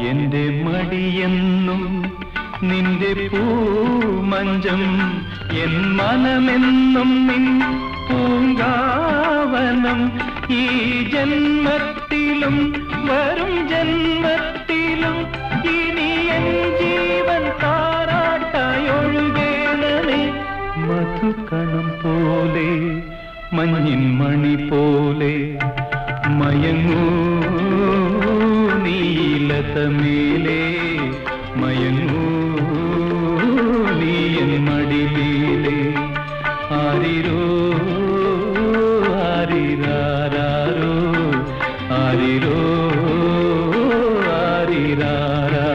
എന്റെ മടിയെന്നും നിന്റെ പൂമഞ്ചം എൻ മനമെന്നും നിൻ പൂങ്കാവനം ഈ ജന്മത്തിലും വരും ജന്മത്തിലും ഇനി എൻ ജീവൻ താരാട്ടായൊഴുകേണമേ മധുകണം പോലെ മഞ്ഞിൻ മണി പോലെ മയങ്ങൂ നീലതമേലേ മയങ്ങൂ നീ എൻ മടിയിലേ ആരിരോ ആരിരാരോ ആരിരോ ആരിരാരോ